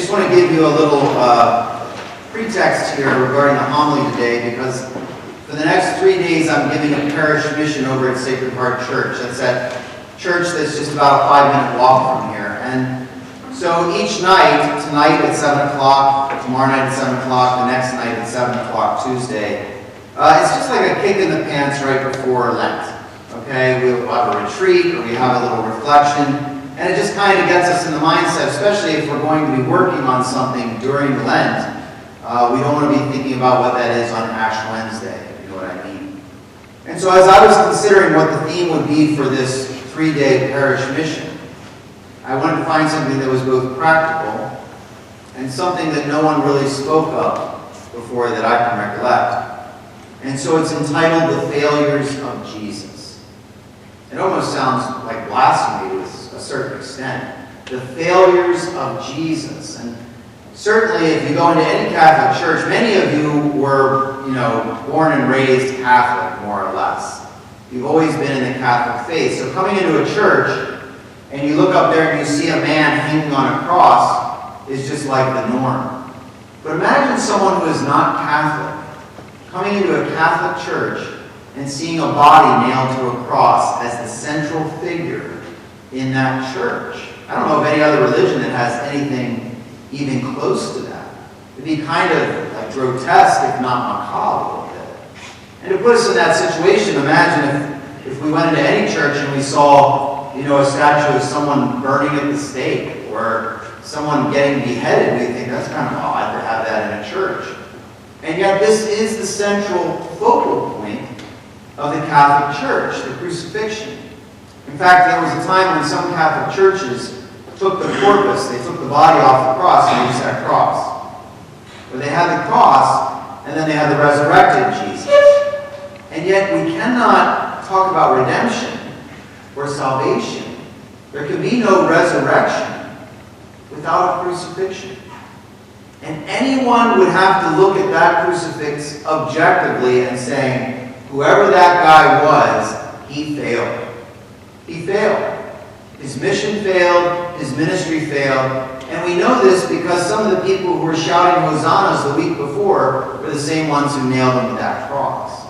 just want to give you a little pretext here regarding the homily today, because for the next 3 days I'm giving a parish mission over at Sacred Heart Church. That's that church that's just about a 5-minute walk from here. And so each night, tonight at 7 o'clock, tomorrow night at 7 o'clock, the next night at 7 o'clock Tuesday, it's just like a kick in the pants right before Lent. Okay, we'll have a retreat, or we have a little reflection, and it just kind of gets us in the mindset, especially if we're going to be working on something during Lent. We don't want to be thinking about what that is on Ash Wednesday, if you know what I mean. And so as I was considering what the theme would be for this 3-day parish mission, I wanted to find something that was both practical and something that no one really spoke of before that I can recollect. And so it's entitled The Failures of Jesus. It almost sounds like blasphemy to a certain extent. The failures of Jesus. And certainly if you go into any Catholic church, many of you were, born and raised Catholic, more or less. You've always been in the Catholic faith. So coming into a church, and you look up there and you see a man hanging on a cross, is just like the norm. But imagine someone who is not Catholic coming into a Catholic church and seeing a body nailed to a cross as the central figure in that church. I don't know of any other religion that has anything even close to that. It'd be kind of like grotesque, if not macabre, a little bit. And to put us in that situation, imagine if we went into any church and we saw a statue of someone burning at the stake or someone getting beheaded. We think that's kind of odd to have that in a church. And yet this is the central focal point of the Catholic Church, the crucifixion. In fact, there was a time when some Catholic churches took the corpus, they took the body off the cross and they just had a cross. Where they had the cross and then they had the resurrected Jesus. And yet we cannot talk about redemption or salvation. There can be no resurrection without a crucifixion. And anyone would have to look at that crucifix objectively and saying, whoever that guy was, he failed. He failed. His mission failed, his ministry failed, and we know this because some of the people who were shouting hosannas the week before were the same ones who nailed him to that cross.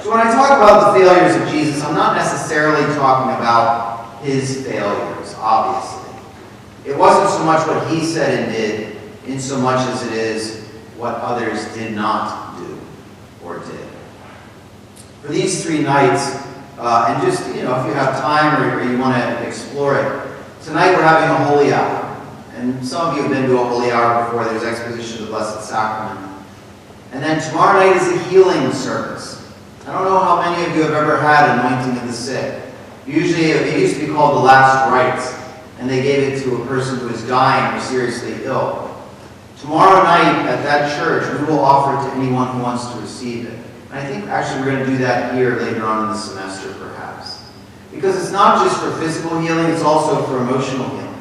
So when I talk about the failures of Jesus, I'm not necessarily talking about his failures, obviously. It wasn't so much what he said and did, in so much as it is what others did not do or did. For these 3 nights, and just, if you have time or you want to explore it, tonight we're having a holy hour. And some of you have been to a holy hour before. There's exposition of the Blessed Sacrament. And then tomorrow night is a healing service. I don't know how many of you have ever had anointing of the sick. Usually it used to be called the last rites, and they gave it to a person who was dying or seriously ill. Tomorrow night at that church, we will offer it to anyone who wants to receive it. And I think actually we're going to do that here later on in the semester, perhaps. Because it's not just for physical healing, it's also for emotional healing.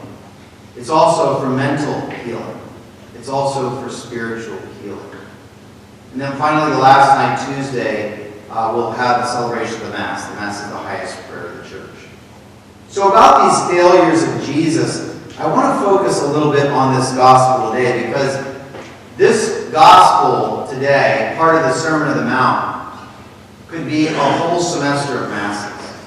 It's also for mental healing. It's also for spiritual healing. And then finally, the last night, Tuesday, we'll have the celebration of the Mass. The Mass is the highest prayer of the church. So about these failures of Jesus, I want to focus a little bit on this gospel today, because this gospel today, part of the Sermon on the Mount, could be a whole semester of Masses.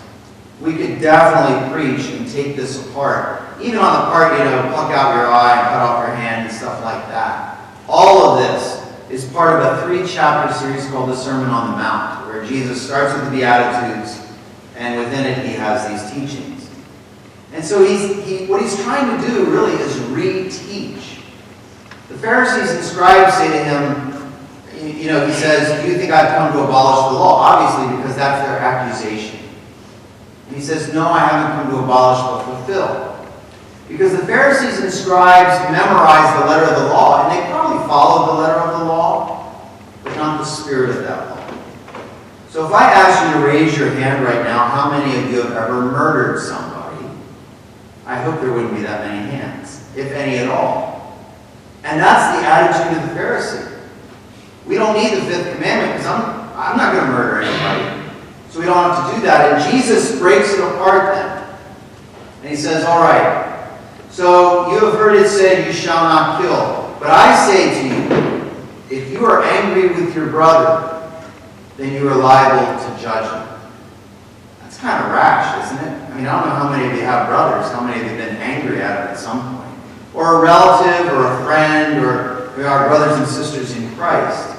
We could definitely preach and take this apart. Even on the part, pluck out your eye and cut off your hand and stuff like that. All of this is part of a 3-chapter series called the Sermon on the Mount, where Jesus starts with the Beatitudes, and within it he has these teachings. And so what he's trying to do really is reteach. The Pharisees and scribes say to him, he says, do you think I've come to abolish the law? Obviously, because that's their accusation. And he says, no, I haven't come to abolish but fulfill. Because the Pharisees and scribes memorized the letter of the law, and they probably followed the letter of the law, but not the spirit of that law. So if I ask you to raise your hand right now, how many of you have ever murdered somebody? I hope there wouldn't be that many hands, if any at all. And that's the attitude of the Pharisee. We don't need the 5th commandment because I'm not going to murder anybody. So we don't have to do that. And Jesus breaks it apart then. And he says, all right, So you have heard it said, you shall not kill. But I say to you, if you are angry with your brother, then you are liable to judgment. That's kind of rash, isn't it? I mean, I don't know how many of you have brothers, how many of you have been angry at some point. Or a relative, or a friend, or we are brothers and sisters in Christ.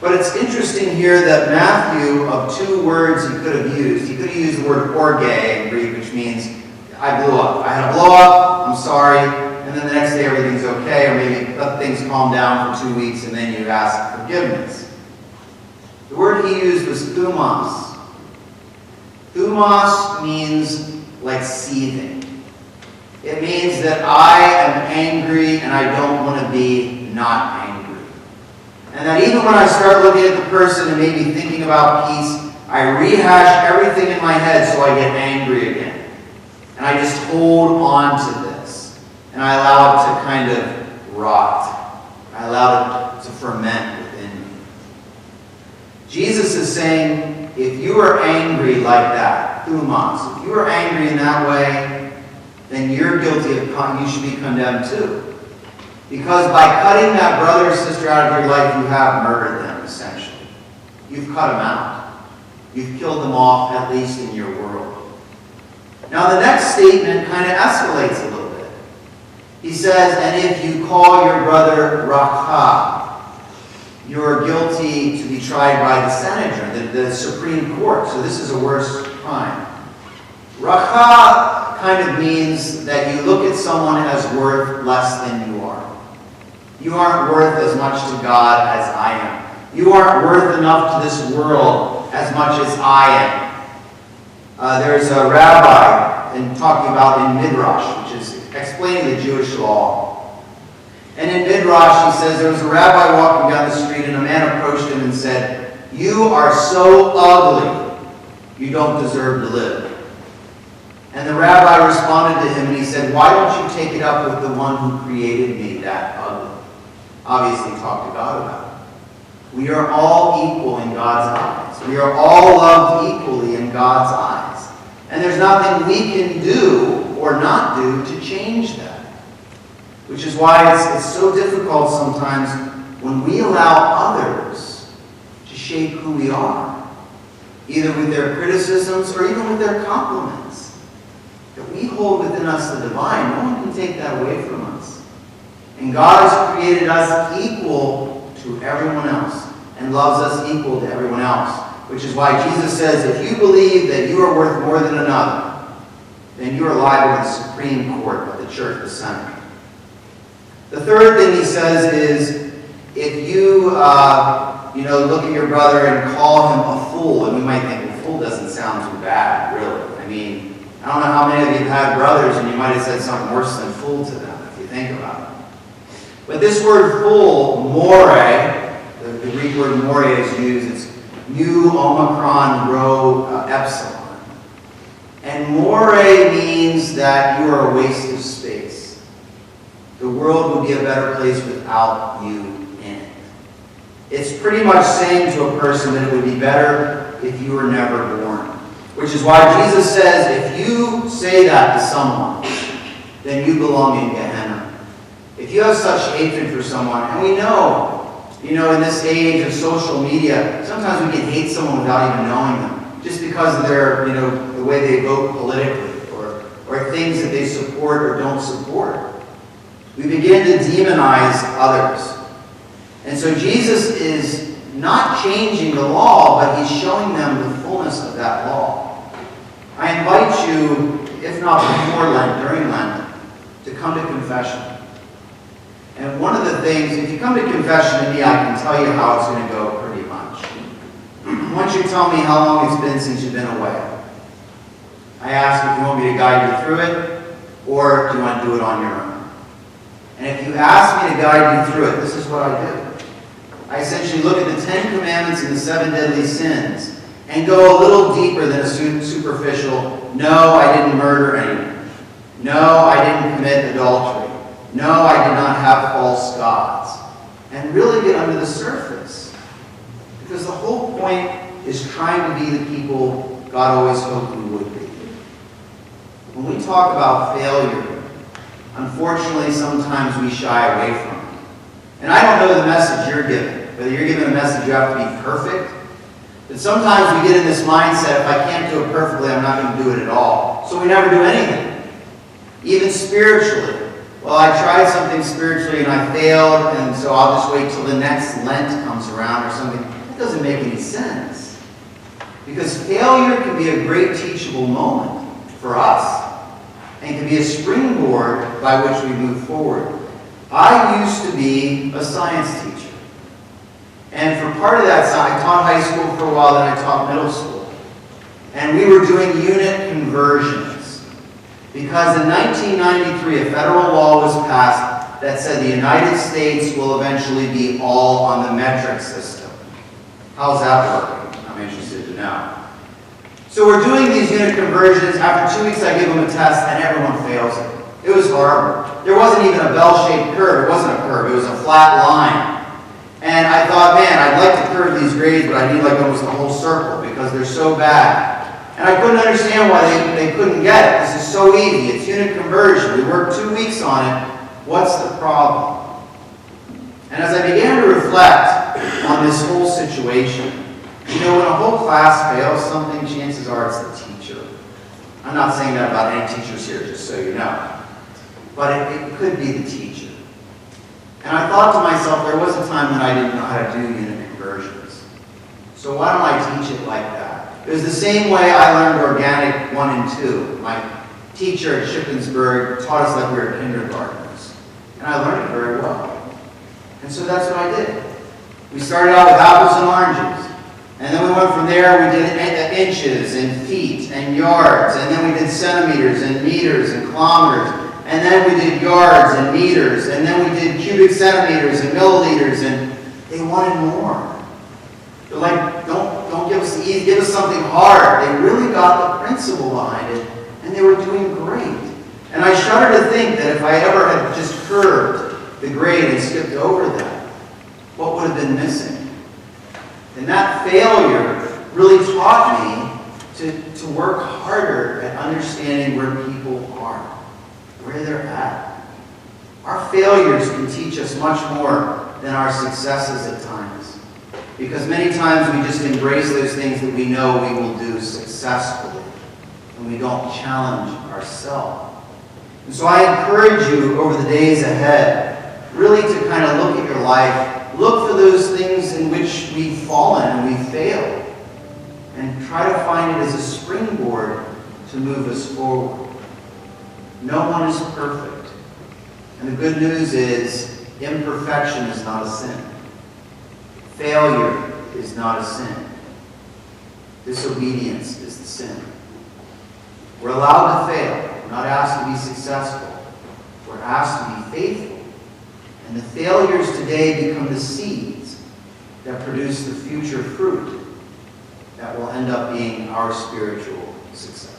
But it's interesting here that Matthew, of two words he could have used the word orge in Greek, which means I blew up. I had a blow up, I'm sorry, and then the next day everything's okay, or maybe let things calm down for 2 weeks and then you ask forgiveness. The word he used was thumos. Thumos means like seething. It means that I am angry and I don't want to be not angry. And that even when I start looking at the person and maybe thinking about peace, I rehash everything in my head so I get angry again. And I just hold on to this. And I allow it to kind of rot. I allow it to ferment within me. Jesus is saying, if you are angry like that, thumos, if you are angry in that way, then you're guilty of, you should be condemned too. Because by cutting that brother or sister out of your life, you have murdered them, essentially. You've cut them out. You've killed them off, at least in your world. Now the next statement kind of escalates a little bit. He says, and if you call your brother Rakha, you're guilty to be tried by the Sanhedrin, the Supreme Court. So this is a worse crime. Rakha kind of means that you look at someone as worth less than you are. You aren't worth as much to God as I am. You aren't worth enough to this world as much as I am. There's a rabbi talking about in Midrash, which is explaining the Jewish law. And in Midrash, he says, there was a rabbi walking down the street, and a man approached him and said, "You are so ugly, you don't deserve to live." And the rabbi responded to him, and he said, "Why don't you take it up with the one who created me that ugly?" Obviously, talk to God about it. We are all equal in God's eyes. We are all loved equally in God's eyes. And there's nothing we can do or not do to change that. Which is why it's so difficult sometimes when we allow others to shape who we are, either with their criticisms or even with their compliments. That we hold within us the divine. No one can take that away from us. And God has created us equal to everyone else and loves us equal to everyone else. Which is why Jesus says, if you believe that you are worth more than another, then you are liable to the Supreme Court of the Church, the Senate. The third thing he says is, if you, look at your brother and call him a fool, and we might think, well, fool doesn't sound too bad, really. I mean, I don't know how many of you have had brothers and you might have said something worse than fool to them, if you think about it. But this word fool, more, the Greek word more is used. It's mu omicron rho epsilon. And more means that you are a waste of space. The world would be a better place without you in it. It's pretty much saying to a person that it would be better if you were never born. Which is why Jesus says, if you say that to someone, then you belong in Gehenna. If you have such hatred for someone, and we know, in this age of social media, sometimes we can hate someone without even knowing them, just because of their, the way they vote politically, or things that they support or don't support. We begin to demonize others. And so Jesus is not changing the law, but he's showing them the fullness of that law. I invite you, if not before Lent, during Lent, to come to confession. And one of the things, if you come to confession to me, I can tell you how it's going to go pretty much. Once you tell me how long it's been since you've been away, I ask if you want me to guide you through it, or do you want to do it on your own. And if you ask me to guide you through it, this is what I do. I essentially look at the 10 Commandments and the 7 deadly sins, and go a little deeper than a superficial, no, I didn't murder anyone. No, I didn't commit adultery. No, I did not have false gods. And really get under the surface. Because the whole point is trying to be the people God always hoped we would be. When we talk about failure, unfortunately, sometimes we shy away from it. And I don't know the message you're giving, whether you're giving a message you have to be perfect. But sometimes we get in this mindset, if I can't do it perfectly, I'm not going to do it at all. So we never do anything. Even spiritually. Well, I tried something spiritually and I failed, and so I'll just wait till the next Lent comes around or something. That doesn't make any sense. Because failure can be a great teachable moment for us and can be a springboard by which we move forward. I used to be a science teacher. And for part of that, I taught high school for a while, then I taught middle school. And we were doing unit conversions. Because in 1993, a federal law was passed that said the United States will eventually be all on the metric system. How's that working? I'm interested to know. So we're doing these unit conversions. After 2 weeks, I give them a test, and everyone fails it. It was horrible. There wasn't even a bell-shaped curve. It wasn't a curve. It was a flat line. And I thought, man, I'd like to curve these grades, but I need like almost a whole circle because they're so bad. And I couldn't understand why they couldn't get it. This is so easy. It's unit conversion. We worked 2 weeks on it. What's the problem? And as I began to reflect on this whole situation, you know, when a whole class fails something, chances are it's the teacher. I'm not saying that about any teachers here, just so you know. But it could be the teacher. And I thought to myself, there was a time when I didn't know how to do unit conversions. So why don't I teach it like that? It was the same way I learned organic 1 and 2. My teacher at Shippensburg taught us like we were kindergartners. And I learned it very well. And so that's what I did. We started out with apples and oranges. And then we went from there, we did inches and feet and yards. And then we did centimeters and meters and kilometers. And then we did yards and meters. And then we did cubic centimeters and milliliters. And they wanted more. They're like, don't give us the easy, give us something hard. They really got the principle behind it, and they were doing great. And I shudder to think that if I ever had just curved the grade and skipped over that, what would have been missing? And that failure really taught me to work harder at understanding where people are, where they're at. Our failures can teach us much more than our successes at times. Because many times we just embrace those things that we know we will do successfully, and we don't challenge ourselves. And so I encourage you over the days ahead, really to kind of look at your life, look for those things in which we've fallen and we've failed, and try to find it as a springboard to move us forward. No one is perfect. And the good news is, imperfection is not a sin. Failure is not a sin. Disobedience is the sin. We're allowed to fail. We're not asked to be successful. We're asked to be faithful. And the failures today become the seeds that produce the future fruit that will end up being our spiritual success.